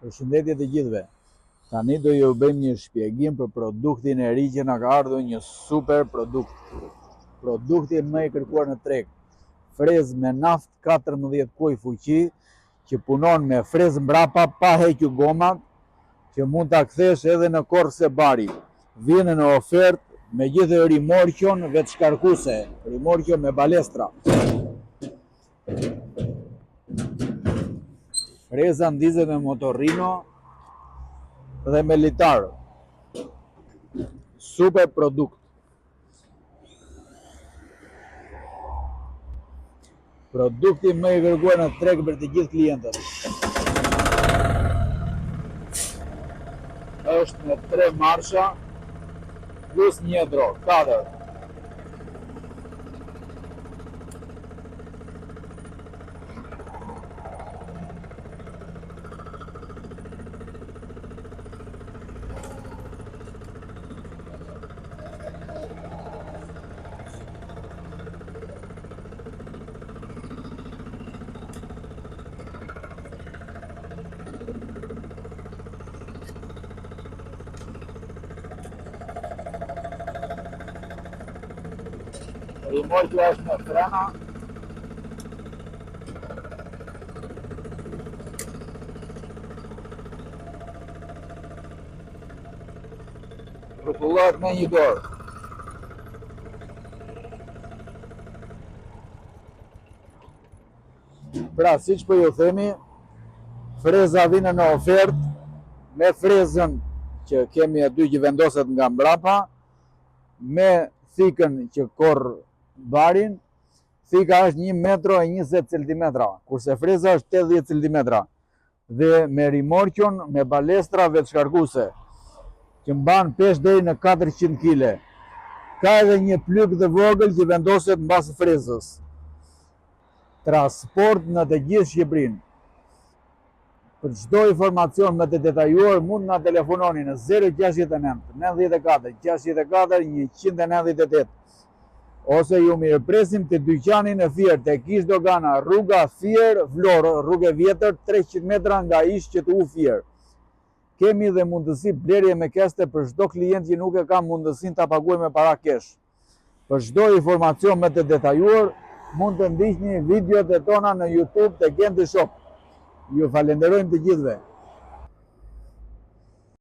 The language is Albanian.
Përshëndetje të gjithëve. Tani do ju bëjmë një shpjegim për produktin e ri që na ka ardhur, një super produkt. Produkti më i kërkuar në treg. Frezë me naftë 14 kuj fuqi, që punon me frezë mbrapa pa hequr gomat, që mund ta kthesh edhe në korse bari. Vjen në ofertë me gjithë rimorqion vetëshkarkuese, rimorqio me balestra. Freza ndizet me motorino dhe me litar. Super produkt. Produkti më i kërkuar në treg për të gjithë klientët. Është me 3 marsha plus 1 dro, 4. Rimorqio është me frena. Rrotullohet me një dorë. Pra, siç po ju themi, freza vjen në ofertë me frezën që kemi aty që vendoset nga mbrapa, me thikën që korr barin. Thika është 1,20 cm, kurse freza është 80 cm. Dhe me rimorqion me balestra vetëshkarkuese, që mban pesh deri në 400 kg. Ka edhe një plyk të vogël që vendoset mbas frezës. Transport në të gjithë Shqipërinë. Për çdo informacion më të detajuar mund na telefononi në 069 94 64 198 ose ju mirëpresim të dyqanin e Fier te Kish Dogana, rruga Fier Vlorë, rrugë e vjetër 300 metra nga ish QTU Fier. Kemi dhe mundësi blerje me keste për çdo klient që nuk e ka mundësinë ta paguajë me para kesh. Për çdo informacion më të detajuar mund të ndiqni videot e tona në YouTube te Genti Shop. Ju falenderojmë të gjithëve.